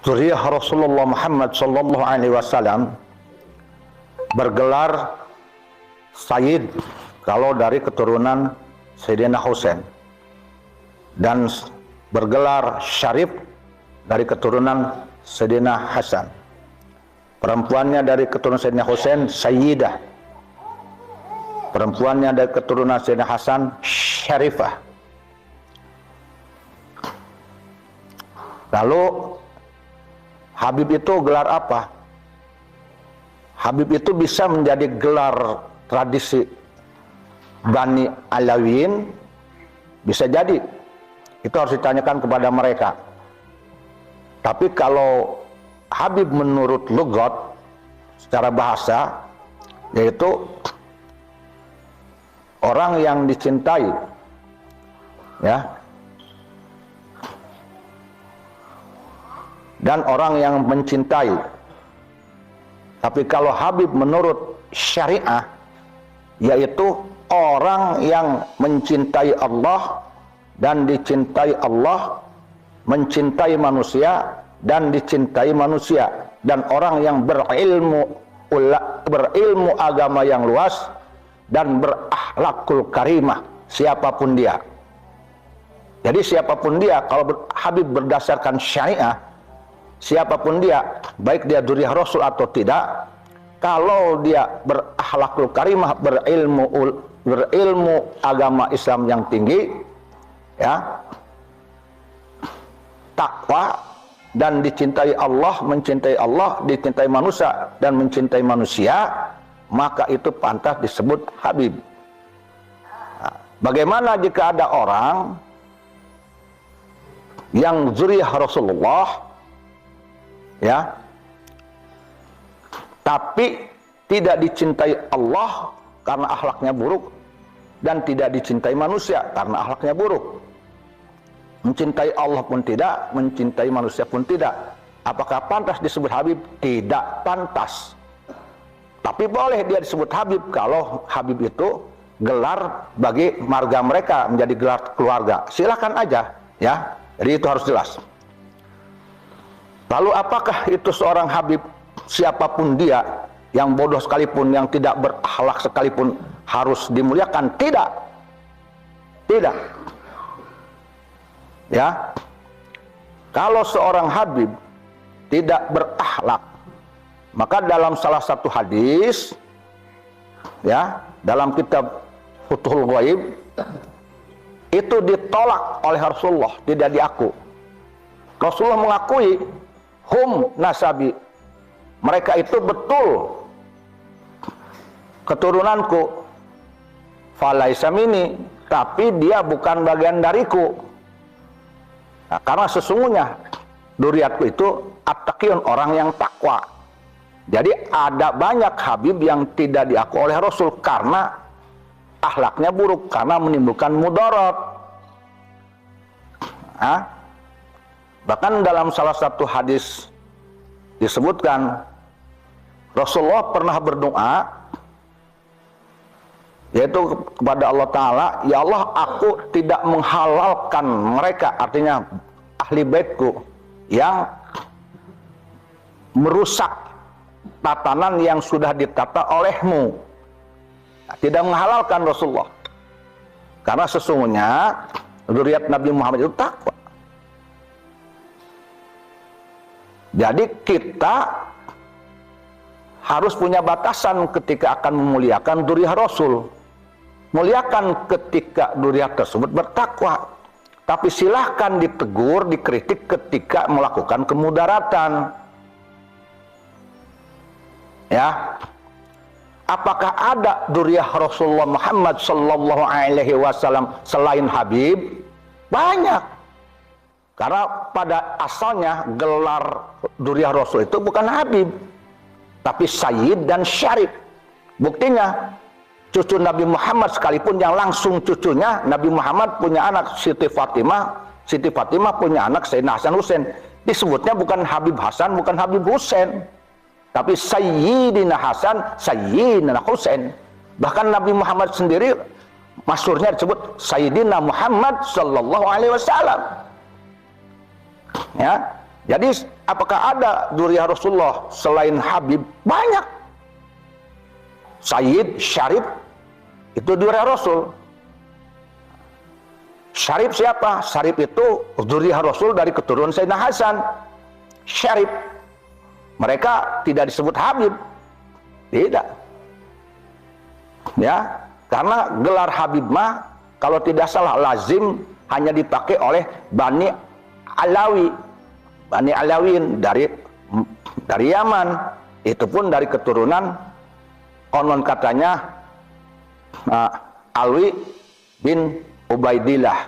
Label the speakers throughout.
Speaker 1: Zuriyah Rasulullah Muhammad sallallahu alaihi wasallam bergelar Sayyid kalau dari keturunan Sayyidina Husain, dan bergelar Syarif dari keturunan Sayyidina Hasan. Perempuannya dari keturunan Sayyidina Husain Sayyidah, perempuannya dari keturunan Sayyidina Hasan Syarifah. Lalu Habib itu gelar apa? Habib itu bisa menjadi gelar tradisi Bani Alawiyin, bisa jadi. Itu harus ditanyakan kepada mereka. Tapi kalau Habib menurut lugat secara bahasa, yaitu orang yang dicintai, ya, dan orang yang mencintai. Tapi kalau Habib menurut syariah, yaitu orang yang mencintai Allah dan dicintai Allah, mencintai manusia dan dicintai manusia, dan orang yang berilmu agama yang luas dan berakhlakul karimah, siapapun dia. Jadi siapapun dia, kalau Habib berdasarkan syariah, siapapun dia, baik dia dzurriyyah Rasul atau tidak, kalau dia berakhlakul karimah, berilmu agama Islam yang tinggi, ya, takwa, dan dicintai Allah, dicintai manusia dan mencintai manusia, maka itu pantas disebut Habib. Nah, bagaimana jika ada orang yang dzurriyyah Rasulullah, ya, tapi tidak dicintai Allah karena akhlaknya buruk, dan tidak dicintai manusia karena akhlaknya buruk? Mencintai Allah pun tidak, mencintai manusia pun tidak. Apakah pantas disebut Habib? Tidak pantas. Tapi boleh dia disebut Habib kalau Habib itu gelar bagi marga mereka, menjadi gelar keluarga. Silakan aja, ya. Jadi itu harus jelas. Lalu apakah itu seorang Habib, siapapun dia, yang bodoh sekalipun, yang tidak berakhlak sekalipun, harus dimuliakan? Tidak. Tidak. Ya. Kalau seorang Habib tidak berakhlak, maka dalam salah satu hadis, ya, dalam kitab Futhul Ghaib, itu ditolak oleh Rasulullah, tidak diaku. Rasulullah mengakui, hum nasabi, mereka itu betul keturunanku, falaisa minni, tapi dia bukan bagian dariku. Nah, karena sesungguhnya dzurriyyatku itu attaqiyun, orang yang takwa. Jadi ada banyak Habib yang tidak diaku oleh Rasul karena akhlaknya buruk, karena menimbulkan mudarat. Nah, bahkan dalam salah satu hadis disebutkan Rasulullah pernah berdoa, yaitu kepada Allah Ta'ala, ya Allah, aku tidak menghalalkan mereka, artinya ahli baitku, yang merusak tatanan yang sudah ditata olehmu. Nah, tidak menghalalkan Rasulullah, karena sesungguhnya dzurriyyat Nabi Muhammad itu takwa. Jadi kita harus punya batasan ketika akan memuliakan dzurriyyah Rasul. Muliakan ketika dzurriyyah tersebut bertakwa, tapi silahkan ditegur, dikritik ketika melakukan kemudaratan. Ya, apakah ada dzurriyyah Rasulullah Muhammad sallallahu alaihi wasallam selain Habib? Banyak. Karena pada asalnya gelar dzurriyyah Rasul itu bukan Habib, tapi Sayyid dan Syarif. Buktinya, cucu Nabi Muhammad sekalipun, yang langsung cucunya, Nabi Muhammad punya anak Siti Fatimah, Siti Fatimah punya anak Sayyidina Hasan Husain, disebutnya bukan Habib Hasan, bukan Habib Husain, tapi Sayyidina Hasan, Sayyidina Husain. Bahkan Nabi Muhammad sendiri masyhurnya disebut Sayyidina Muhammad sallallahu alaihi wasallam. Ya, Jadi apakah ada dzurriyyah Rasulullah selain Habib? Banyak. Sayyid, Syarif itu dzurriyyah Rasul. Syarif siapa? Syarif itu dzurriyyah Rasul dari keturunan Sayyidina Hasan. Syarif. Mereka tidak disebut Habib. Tidak. Ya, karena gelar Habib mah kalau tidak salah lazim hanya dipakai oleh Bani Alawi. Bani Alawin dari Yaman. Itu pun dari keturunan konon katanya Alwi bin Ubaidillah.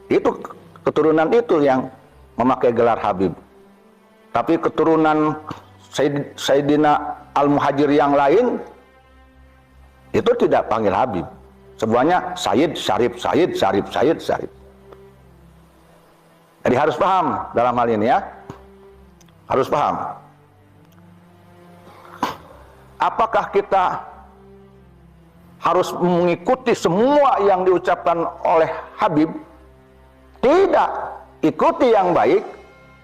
Speaker 1: Itu keturunan itu yang memakai gelar Habib. Tapi keturunan Sayyidina Al-Muhajir yang lain itu tidak panggil Habib. Semuanya Sayyid, Syarif, Sayyid, Syarif, Sayyid, Syarif. Jadi harus paham dalam hal ini ya. Harus paham. Apakah kita harus mengikuti semua yang diucapkan oleh Habib? Tidak. Ikuti yang baik,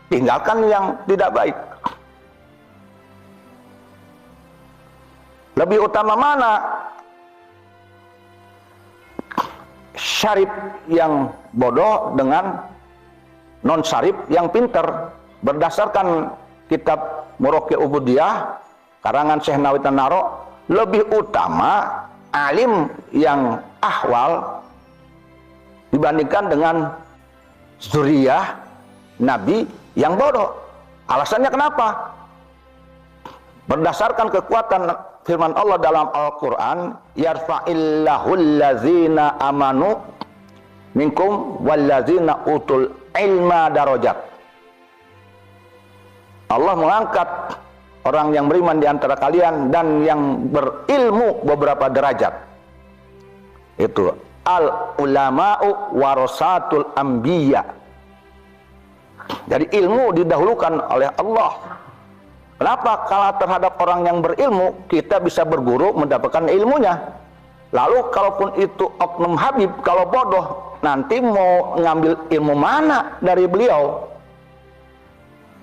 Speaker 1: tinggalkan yang tidak baik. Lebih utama mana? Syarif yang bodoh dengan non syarif yang pinter. Berdasarkan kitab Muraqi Ubudiyah karangan Syekh Nawawi Tanaro, lebih utama alim yang ahwal dibandingkan dengan dzurriyyah Nabi yang bodoh. Alasannya kenapa? Berdasarkan kekuatan firman Allah dalam Al-Quran, yarfa'illahul ladzina amanu minkum walladzina utul ilma darajat. Allah mengangkat orang yang beriman di antara kalian dan yang berilmu beberapa derajat. Itu al ulama'u warasatul anbiya. Jadi ilmu didahulukan oleh Allah. Kenapa? Kalau terhadap orang yang berilmu kita bisa berguru mendapatkan ilmunya. Lalu kalaupun itu oknum Habib, kalau bodoh, nanti mau ngambil ilmu mana dari beliau?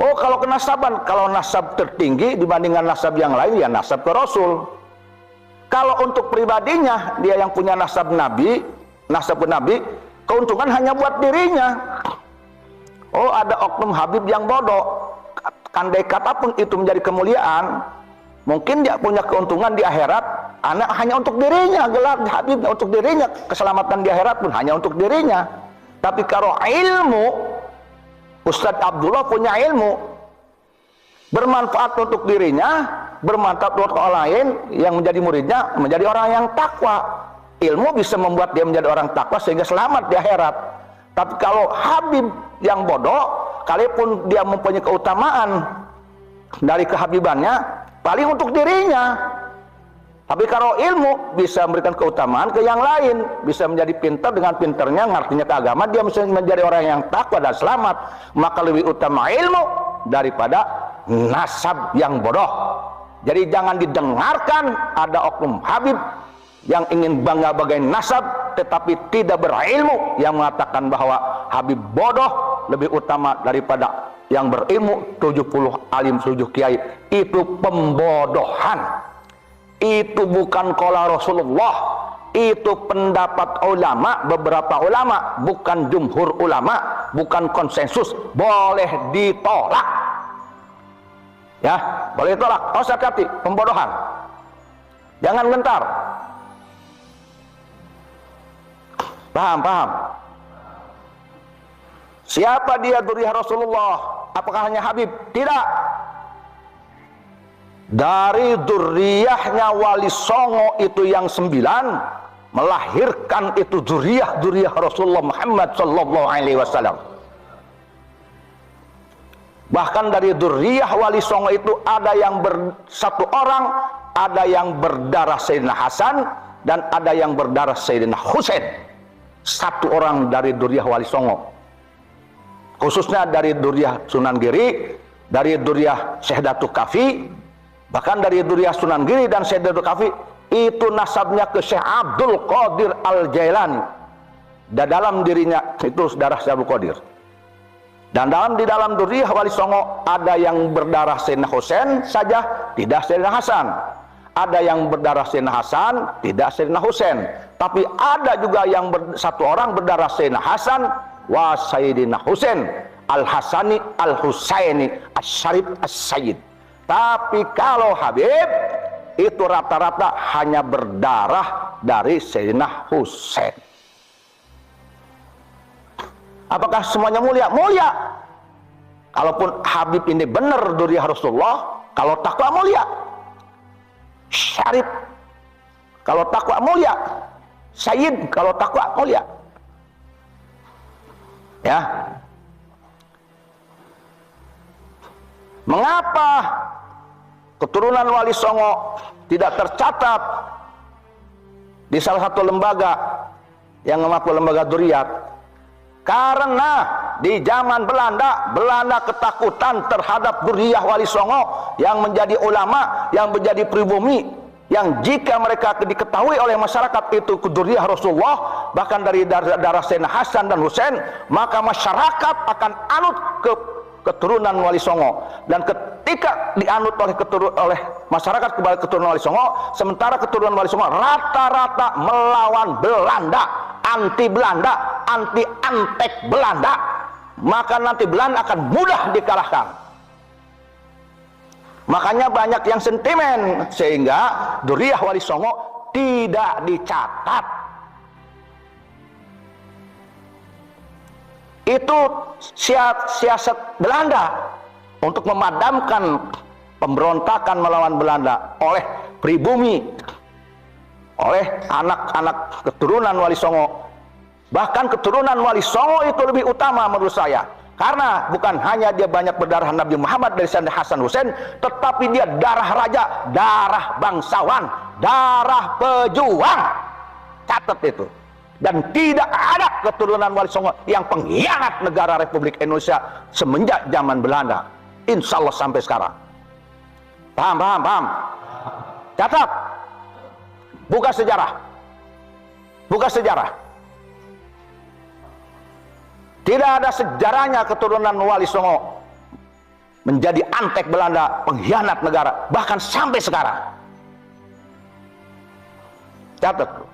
Speaker 1: Oh, kalau kenasaban, kalau nasab tertinggi dibandingkan nasab yang lain, ya nasab ke Rasul. Kalau untuk pribadinya, dia yang punya nasab Nabi, nasab ke Nabi, keuntungan hanya buat dirinya. Oh, ada oknum Habib yang bodoh. Andai kata pun itu menjadi kemuliaan, mungkin dia punya keuntungan di akhirat, anak hanya untuk dirinya, gelar Habib untuk dirinya, keselamatan di akhirat pun hanya untuk dirinya. Tapi kalau ilmu, Ustadz Abdullah punya ilmu, bermanfaat untuk dirinya, bermanfaat untuk orang lain yang menjadi muridnya, menjadi orang yang takwa. Ilmu bisa membuat dia menjadi orang takwa sehingga selamat di akhirat. Tapi kalau Habib yang bodoh, kalaupun dia mempunyai keutamaan dari kehabibannya, paling untuk dirinya. Tapi kalau ilmu bisa memberikan keutamaan ke yang lain, bisa menjadi pintar, dengan pintarnya ngertinya ke agama, dia bisa menjadi orang yang takwa dan selamat. Maka lebih utama ilmu daripada nasab yang bodoh. Jadi jangan didengarkan ada oknum Habib yang ingin bangga bagai nasab tetapi tidak berilmu, yang mengatakan bahwa Habib bodoh lebih utama daripada yang berilmu 70 alim 7 kiai. Itu pembodohan. Itu bukan qala Rasulullah, itu pendapat ulama, beberapa ulama, bukan jumhur ulama, bukan konsensus, boleh ditolak. Ya, boleh ditolak. Oh, hati-hati, pembodohan. Jangan gentar. Paham? Siapa dia dzurriyyah Rasulullah? Apakah hanya Habib? Tidak. Dari dzurriyyahnya Wali Songo itu yang 9 melahirkan itu dzurriyyah Rasulullah Muhammad sallallahu alaihi wasallam. Bahkan dari dzurriyyah Wali Songo itu ada yang satu orang, ada yang berdarah Sayyidina Hasan dan ada yang berdarah Sayyidina Husain. Satu orang dari dzurriyyah Wali Songo. Khususnya dari dzurriyyah Sunan Giri, dari dzurriyyah Syekh Datuk Kafi, bahkan dari dzurriyyah Sunan Giri dan Syekh Datuk Kafi itu nasabnya ke Syekh Abdul Qadir Al-Jailani. Dan dalam dirinya itu darah Syekh Abdul Qadir. Dan di dalam Duriyah Wali Songo ada yang berdarah Sayyidina Husain saja, tidak Sayyidina Hasan. Ada yang berdarah Sayyidina Hasan, tidak Sayyidina Husain. Tapi ada juga yang satu orang berdarah Sayyidina Hasan wa Sayyidina Husain, Al-Hasani Al-Husaini Asy-Syarif As-Sayyid. Tapi kalau Habib itu rata-rata hanya berdarah dari Sayyidina Husain. Apakah semuanya mulia? Mulia. Kalaupun Habib ini benar Duriyah Rasulullah, kalau takwa mulia. Syarif kalau takwa mulia. Sayyid kalau takwa mulia. Ya. Mengapa keturunan Wali Songo tidak tercatat di salah satu lembaga yang mengaku lembaga Duriyat? Karena di zaman Belanda ketakutan terhadap Duriyah Wali Songo yang menjadi ulama, yang menjadi pribumi, yang jika mereka diketahui oleh masyarakat itu Duriyah Rasulullah, bahkan dari darah Sayyidina Hasan dan Husain, maka masyarakat akan anut ke keturunan Wali Songo. Dan ketika dianut oleh masyarakat kepada keturunan Wali Songo, sementara keturunan Wali Songo rata-rata melawan Belanda, anti Belanda, anti antek Belanda, maka nanti Belanda akan mudah dikalahkan. Makanya banyak yang sentimen, sehingga Duriyah Wali Songo tidak dicatat. Itu siasat Belanda untuk memadamkan pemberontakan melawan Belanda oleh pribumi, oleh anak-anak keturunan Wali Songo. Bahkan keturunan Wali Songo itu lebih utama menurut saya, karena bukan hanya dia banyak berdarah Nabi Muhammad dari Sayyidina Hasan Husain, tetapi dia darah raja, darah bangsawan, darah pejuang. Catat itu. Dan tidak ada keturunan Wali Songo yang pengkhianat negara Republik Indonesia semenjak zaman Belanda. Insya Allah sampai sekarang. Paham? Catat. Buka sejarah. Tidak ada sejarahnya keturunan Wali Songo menjadi antek Belanda, pengkhianat negara, bahkan sampai sekarang. Catat.